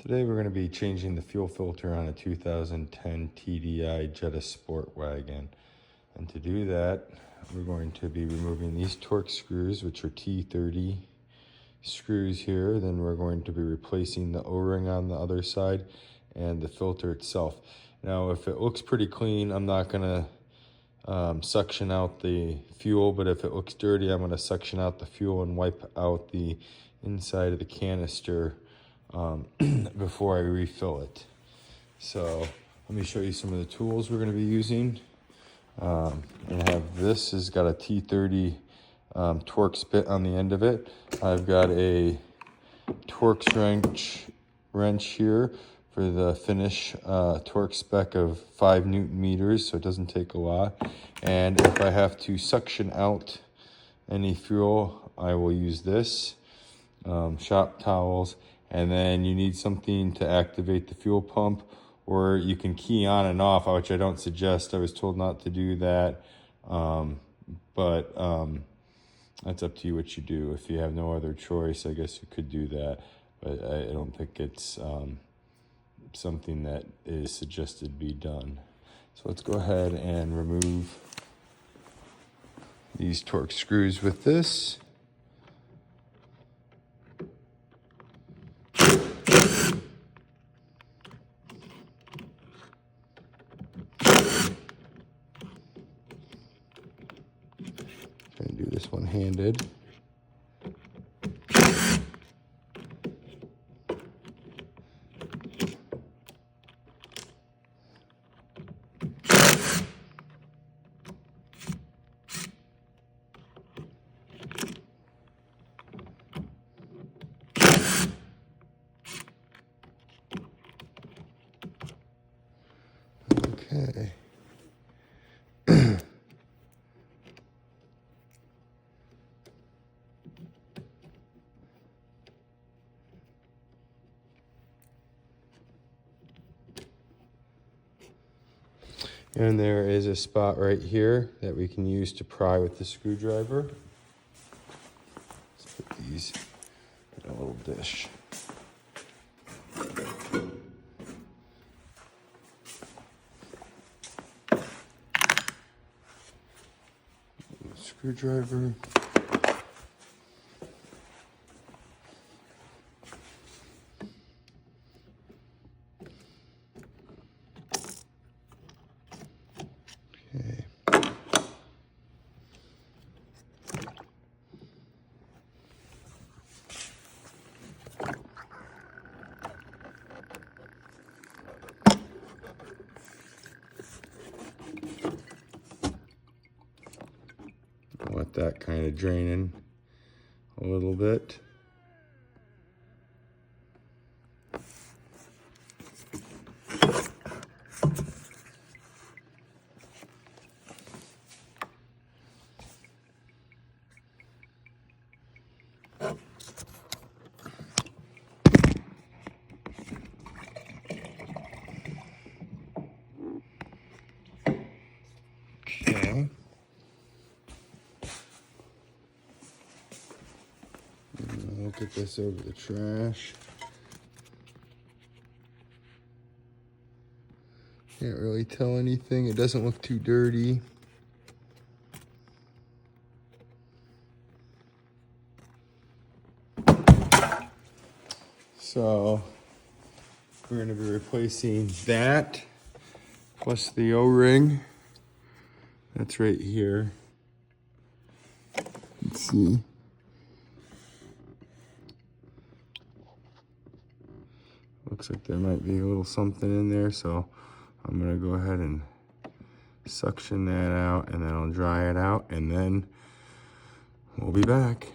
Today we're going to be changing the fuel filter on a 2010 TDI Jetta Sportwagon. And to do that, we're going to be removing these torx screws, which are T30 screws here. Then we're going to be replacing the O-ring on the other side and the filter itself. Now, if it looks pretty clean, I'm not going to suction out the fuel, but if it looks dirty, I'm going to suction out the fuel and wipe out the inside of the canister before I refill it. So let me show you some of the tools we're going to be using. And have this has got a T30 Torx bit on the end of it. I've got a Torx wrench here for the finish Torx spec of 5 Newton meters, so it doesn't take a lot. And if I have to suction out any fuel, I will use this, shop towels. And then you need something to activate the fuel pump, or you can key on and off, which I don't suggest. I was told not to do that, but that's up to you what you do. If you have no other choice, I guess you could do that, but I don't think it's something that is suggested be done. So let's go ahead and remove these Torx screws with this. Trying to do this one-handed. Okay. And there is a spot right here that we can use to pry with the screwdriver. Let's put these in a little dish. Screwdriver. Okay. Let that kind of drain in a little bit. Okay. I'll get this over the trash. Can't really tell anything. It doesn't look too dirty. So we're going to be replacing that plus the O-ring. That's right here. Let's see. Looks like there might be a little something in there, so I'm gonna go ahead and suction that out, and then I'll dry it out, and then we'll be back.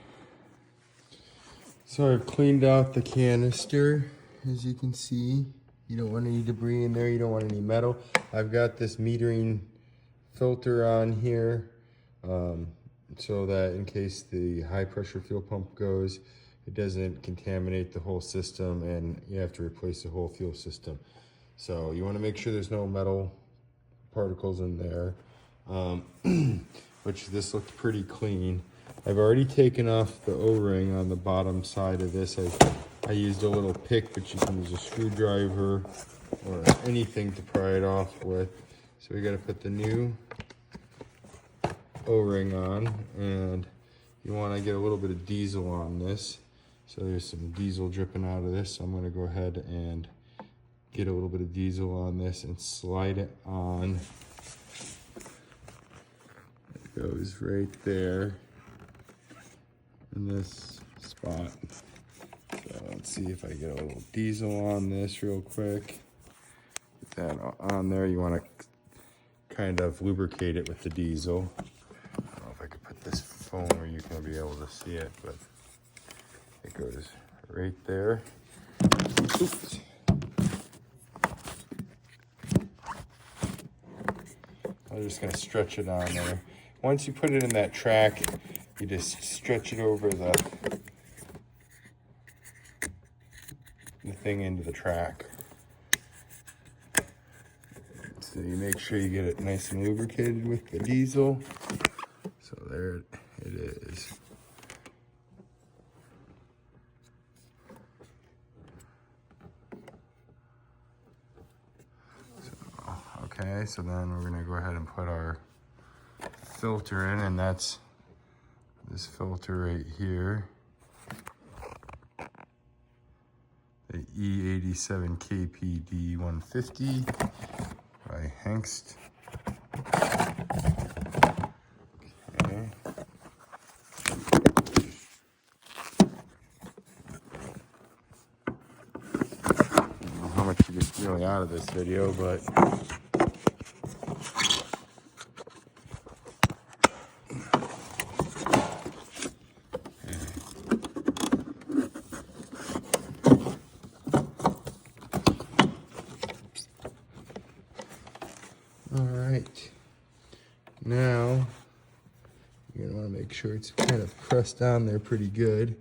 So I've cleaned out the canister, as you can see. You don't want any debris in there, you don't want any metal. I've got this metering filter on here, so that in case the high pressure fuel pump goes, it doesn't contaminate the whole system and you have to replace the whole fuel system. So you want to make sure there's no metal particles in there, which this looked pretty clean. I've already taken off the O-ring on the bottom side of this. I I used a little pick, but you can use a screwdriver or anything to pry it off with. So we got to put the new O-ring on, and you want to get a little bit of diesel on this. So there's some diesel dripping out of this. So I'm going to go ahead and get a little bit of diesel on this and slide it on. It goes right there in this spot. So let's see if I get a little diesel on this real quick. Get that on there. You want to kind of lubricate it with the diesel. I don't know if I could put this phone where you can be able to see it, but it goes right there. Oops. I'm just going to stretch it on there. Once you put it in that track, you just stretch it over the thing into the track. So you make sure you get it nice and lubricated with the diesel. So there it is. Okay, so then we're gonna go ahead and put our filter in, and that's this filter right here. The E87 KPD 150 by Hengst. Okay. I don't know how much you get really out of this video, but Alright, now you're going to want to make sure it's kind of pressed on there pretty good.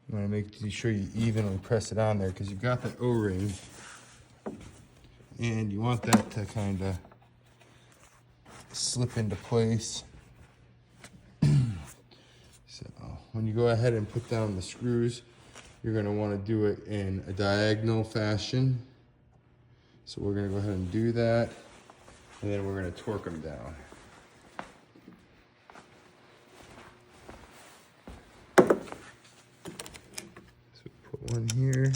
You want to make sure you evenly press it on there because you've got the O-ring, and you want that to kind of slip into place. So when you go ahead and put down the screws, you're going to want to do it in a diagonal fashion. So we're going to go ahead and do that. And then we're going to torque them down. So put one here.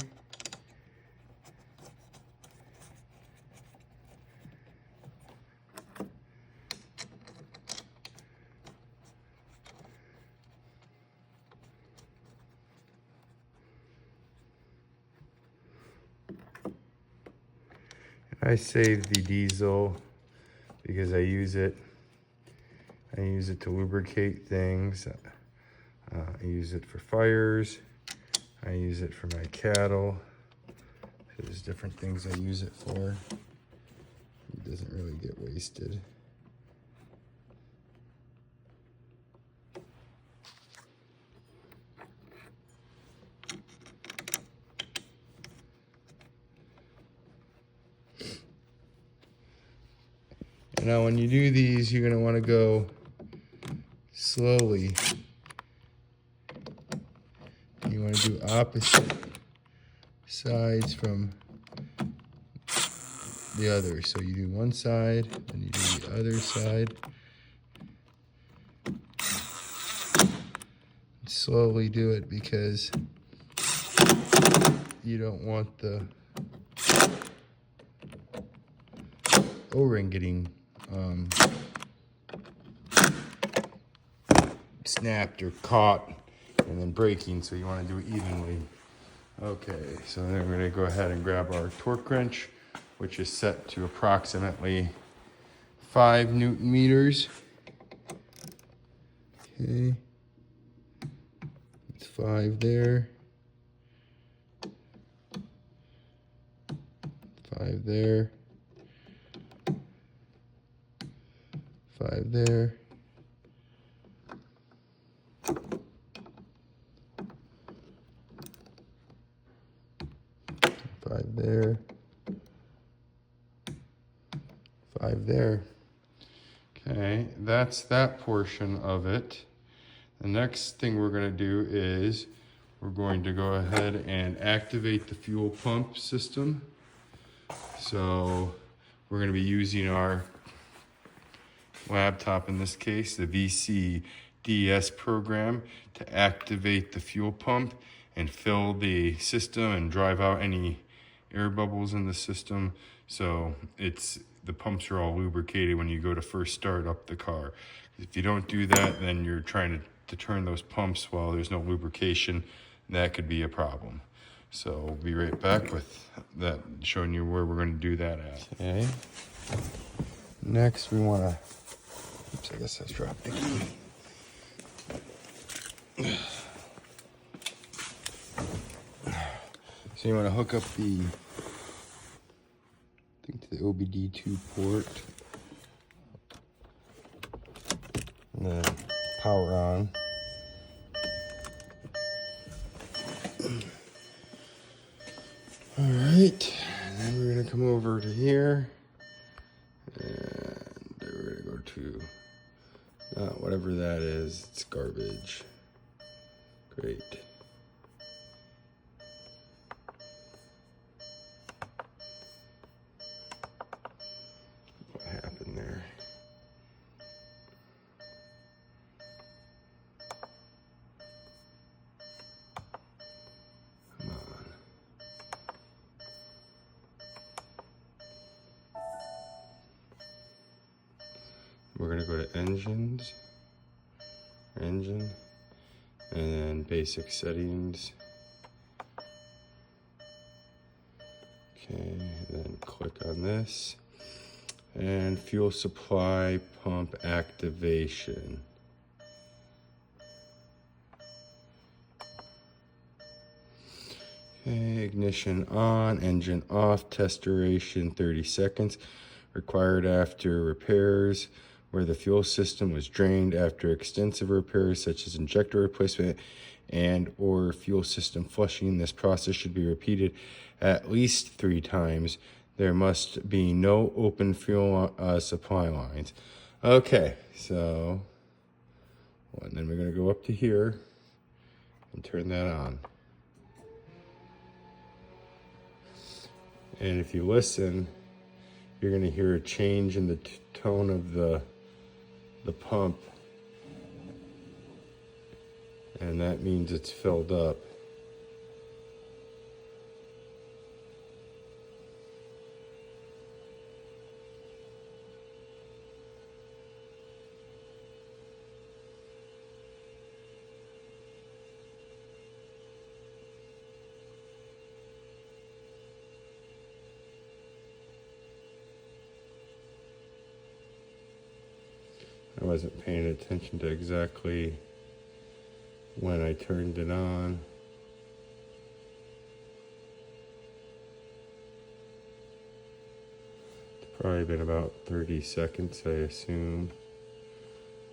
I save the diesel because I use it to lubricate things. I use it for fires. I use it for my cattle. So there's different things I use it for. It doesn't really get wasted. Now when you do these, you're going to want to go slowly. You want to do opposite sides from the other. So you do one side, then you do the other side. Slowly do it because you don't want the O-ring getting snapped or caught and then breaking, so you want to do it evenly. Okay, so then we're going to go ahead and grab our torque wrench, which is set to approximately 5 Newton meters. Okay, it's 5 there, 5 there, 5 there, 5 there, 5 there. Okay, that's that portion of it. The next thing we're going to do is we're going to go ahead and activate the fuel pump system. So we're going to be using our laptop, in this case, the VCDS program, to activate the fuel pump and fill the system and drive out any air bubbles in the system. So the pumps are all lubricated when you go to first start up the car. If you don't do that, then you're trying to turn those pumps while there's no lubrication. That could be a problem. So we'll be right back with that, showing you where we're going to do that at. Okay. Next, we want to, oops, I guess I dropped the key. So you want to hook up the, I think, to the OBD2 port. And then power on. All right, and then we're gonna come over to here, and we're gonna go to whatever that is. It's garbage. Great. What happened there? Come on. We're gonna go to engine, and then basic settings. Okay, then click on this, and fuel supply pump activation. Okay, ignition on, engine off, test duration 30 seconds, required after repairs, where the fuel system was drained after extensive repairs such as injector replacement and or fuel system flushing. This process should be repeated at least 3 times. There must be no open fuel supply lines. Okay, so and then we're going to go up to here and turn that on. And if you listen, you're going to hear a change in the tone of the pump, and that means it's filled up. I wasn't paying attention to exactly when I turned it on. It's probably been about 30 seconds, I assume.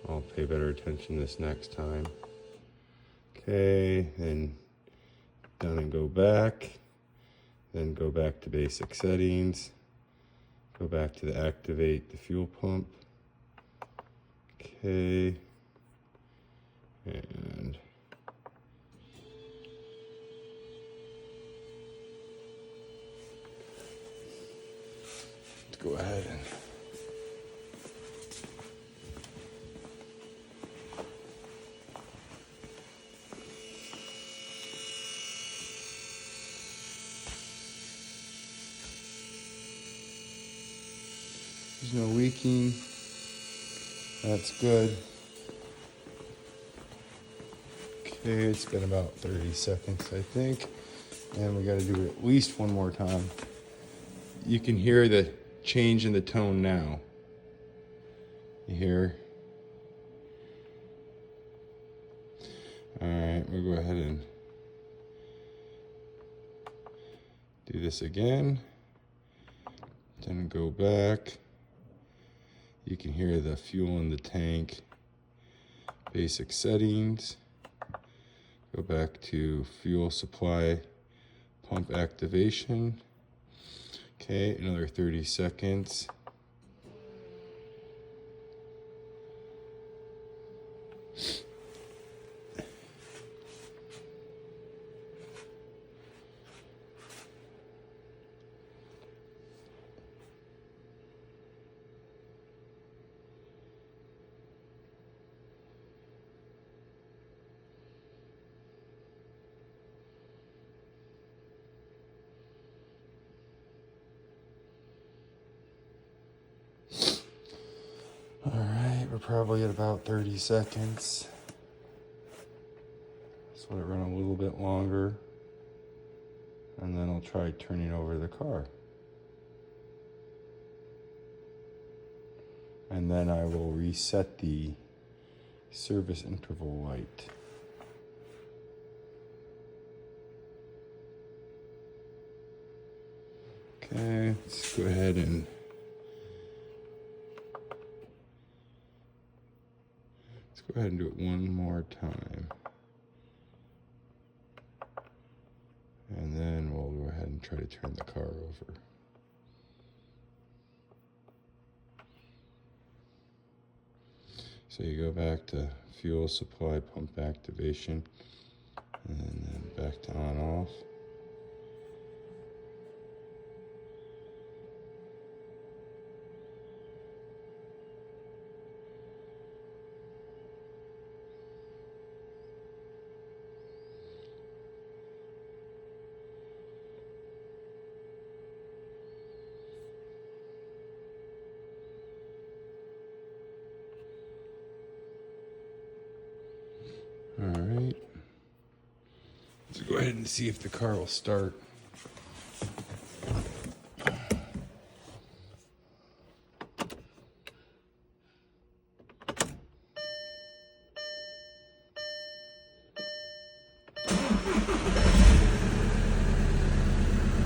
I'll pay better attention this next time. Okay, then done and go back. Then go back to basic settings. Go back to the activate the fuel pump. Okay, and let's go ahead and there's no leaking. That's good. Okay, it's been about 30 seconds, I think. And we got to do it at least one more time. You can hear the change in the tone now. You hear? All right, we'll go ahead and do this again. Then go back. You can hear the fuel in the tank. Basic settings. Go back to fuel supply pump activation. Okay, another 30 seconds. We're probably at about 30 seconds. So let it run a little bit longer. And then I'll try turning over the car. And then I will reset the service interval light. Okay, let's go ahead and do it one more time. And then we'll go ahead and try to turn the car over. So you go back to fuel supply pump activation, and then back to on off. All right, let's go ahead and see if the car will start.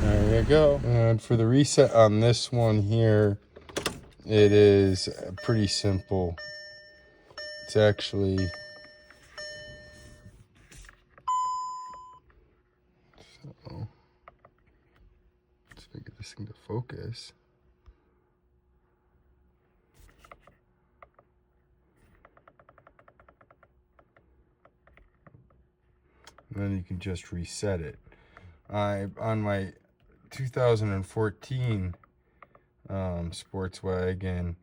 There you go. And for the reset on this one here, it is pretty simple. It's actually let's get this thing to focus. And then you can just reset it. On my 2014 Sportswagon,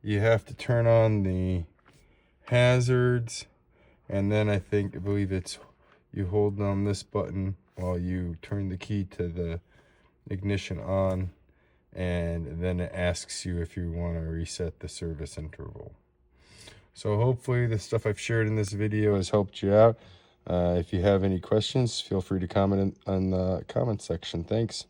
you have to turn on the hazards, and then I believe it's you hold on this button while you turn the key to the ignition on, and then it asks you if you want to reset the service interval. So hopefully the stuff I've shared in this video has helped you out. If you have any questions, feel free to comment on the comment section. Thanks.